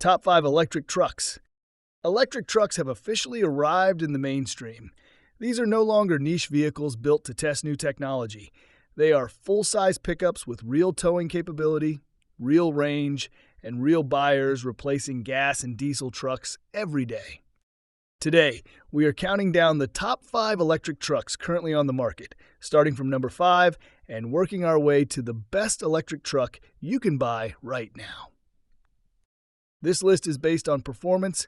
Top 5 electric trucks. Electric trucks have officially arrived in the mainstream. These are no longer niche vehicles built to test new technology. They are full-size pickups with real towing capability, real range, and real buyers replacing gas and diesel trucks every day. Today, we are counting down the top 5 electric trucks currently on the market, starting from number 5 and working our way to the best electric truck you can buy right now. This list is based on performance,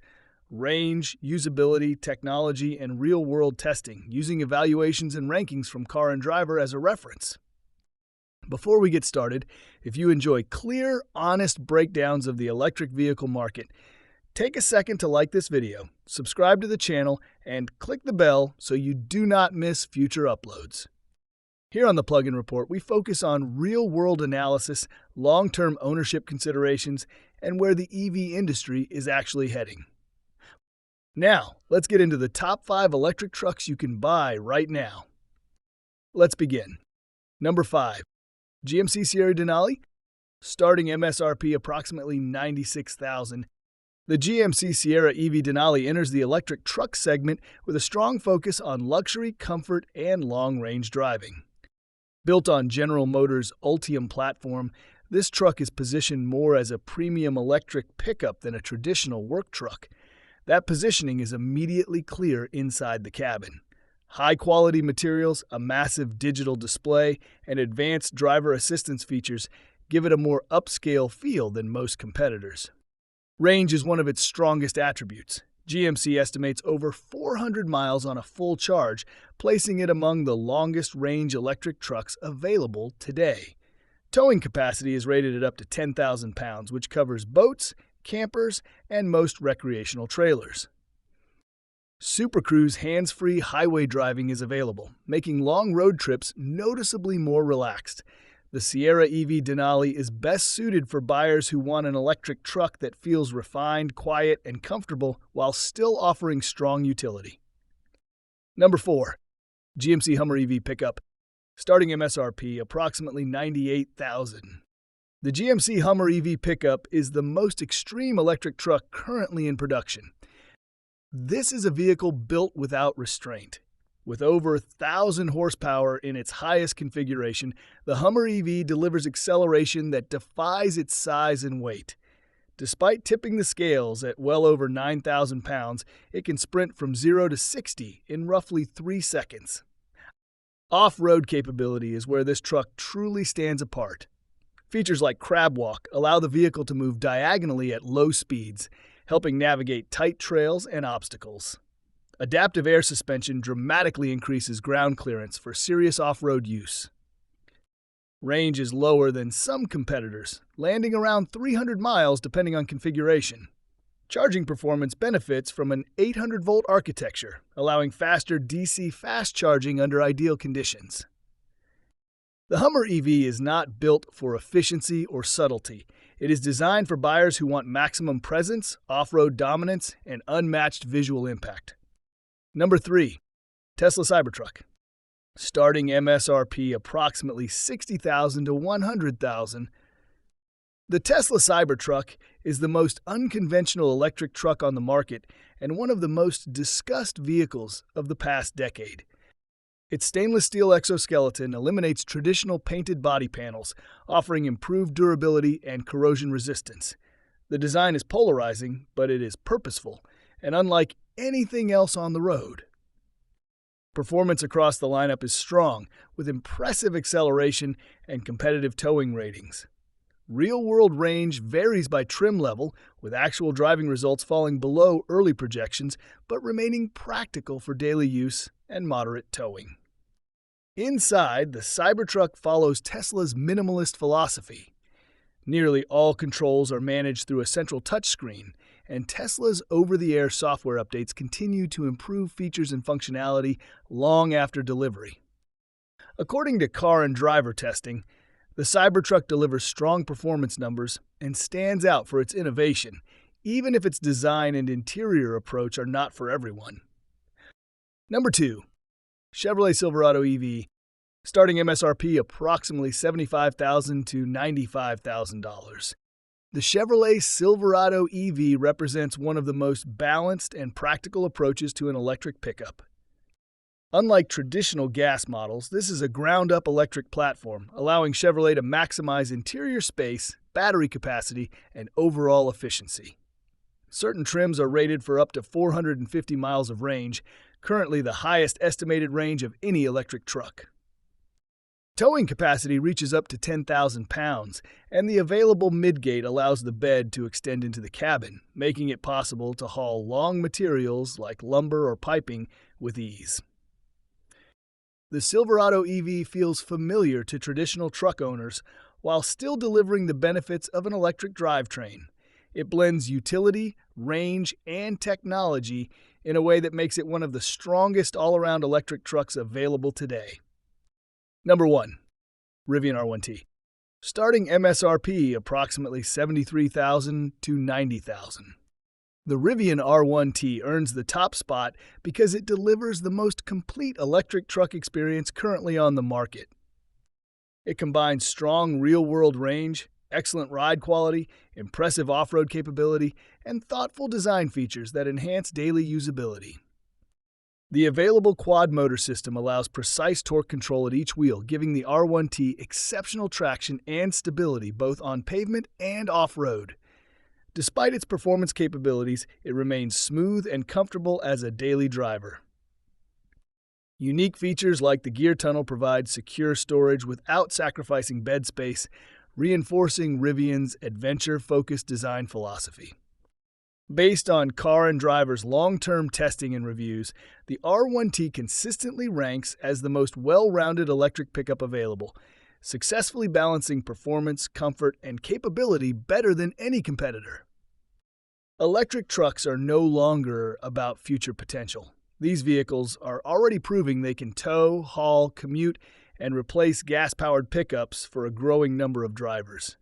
range, usability, technology, and real-world testing, using evaluations and rankings from Car and Driver as a reference. Before we get started, if you enjoy clear, honest breakdowns of the electric vehicle market, take a second to like this video, subscribe to the channel, and click the bell so you do not miss future uploads. Here on the Plug-in Report, we focus on real-world analysis, long-term ownership considerations, and where the EV industry is actually heading. Now, let's get into the top 5 electric trucks you can buy right now. Let's begin. Number 5. GMC Sierra Denali, starting MSRP approximately $96,000. The GMC Sierra EV Denali enters the electric truck segment with a strong focus on luxury, comfort, and long-range driving. Built on General Motors' Ultium platform, this truck is positioned more as a premium electric pickup than a traditional work truck. That positioning is immediately clear inside the cabin. High-quality materials, a massive digital display, and advanced driver assistance features give it a more upscale feel than most competitors. Range is one of its strongest attributes. GMC estimates over 400 miles on a full charge, placing it among the longest-range electric trucks available today. Towing capacity is rated at up to 10,000 pounds, which covers boats, campers, and most recreational trailers. Super Cruise hands-free highway driving is available, making long road trips noticeably more relaxed. The Sierra EV Denali is best suited for buyers who want an electric truck that feels refined, quiet, and comfortable while still offering strong utility. Number 4. GMC Hummer EV Pickup, starting MSRP approximately $98,000. The GMC Hummer EV Pickup is the most extreme electric truck currently in production. This is a vehicle built without restraint. With over 1,000 horsepower in its highest configuration, the Hummer EV delivers acceleration that defies its size and weight. Despite tipping the scales at well over 9,000 pounds, it can sprint from 0 to 60 in roughly 3 seconds. Off-road capability is where this truck truly stands apart. Features like crab walk allow the vehicle to move diagonally at low speeds, helping navigate tight trails and obstacles. Adaptive air suspension dramatically increases ground clearance for serious off-road use. Range is lower than some competitors, landing around 300 miles depending on configuration. Charging performance benefits from an 800-volt architecture, allowing faster DC fast charging under ideal conditions. The Hummer EV is not built for efficiency or subtlety. It is designed for buyers who want maximum presence, off-road dominance, and unmatched visual impact. Number 3. Tesla Cybertruck, starting MSRP approximately $60,000 to $100,000. The Tesla Cybertruck is the most unconventional electric truck on the market and one of the most discussed vehicles of the past decade. Its stainless steel exoskeleton eliminates traditional painted body panels, offering improved durability and corrosion resistance. The design is polarizing, but it is purposeful, and unlike anything else on the road. Performance across the lineup is strong, with impressive acceleration and competitive towing ratings. Real-world range varies by trim level, with actual driving results falling below early projections, but remaining practical for daily use and moderate towing. Inside, the Cybertruck follows Tesla's minimalist philosophy. Nearly all controls are managed through a central touchscreen, and Tesla's over-the-air software updates continue to improve features and functionality long after delivery. According to Car and Driver testing, the Cybertruck delivers strong performance numbers and stands out for its innovation, even if its design and interior approach are not for everyone. Number 2. Chevrolet Silverado EV, starting MSRP approximately $75,000 to $95,000. The Chevrolet Silverado EV represents one of the most balanced and practical approaches to an electric pickup. Unlike traditional gas models, this is a ground-up electric platform, allowing Chevrolet to maximize interior space, battery capacity, and overall efficiency. Certain trims are rated for up to 450 miles of range, currently the highest estimated range of any electric truck. Towing capacity reaches up to 10,000 pounds, and the available midgate allows the bed to extend into the cabin, making it possible to haul long materials like lumber or piping with ease. The Silverado EV feels familiar to traditional truck owners while still delivering the benefits of an electric drivetrain. It blends utility, range, and technology in a way that makes it one of the strongest all-around electric trucks available today. Number 1. Rivian R1T. Starting MSRP approximately $73,000 to $90,000. The Rivian R1T earns the top spot because it delivers the most complete electric truck experience currently on the market. It combines strong real-world range, excellent ride quality, impressive off-road capability, and thoughtful design features that enhance daily usability. The available quad motor system allows precise torque control at each wheel, giving the R1T exceptional traction and stability both on pavement and off-road. Despite its performance capabilities, it remains smooth and comfortable as a daily driver. Unique features like the gear tunnel provide secure storage without sacrificing bed space, reinforcing Rivian's adventure-focused design philosophy. Based on Car and Driver's long-term testing and reviews, the R1T consistently ranks as the most well-rounded electric pickup available, successfully balancing performance, comfort, and capability better than any competitor. Electric trucks are no longer about future potential. These vehicles are already proving they can tow, haul, commute, and replace gas-powered pickups for a growing number of drivers.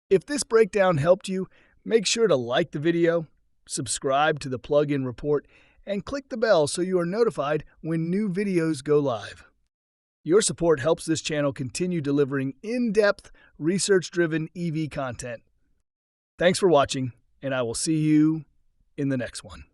If this breakdown helped you, make sure to like the video, subscribe to the Plug-in Report, and click the bell so you are notified when new videos go live. Your support helps this channel continue delivering in-depth, research-driven EV content. Thanks for watching, and I will see you in the next one.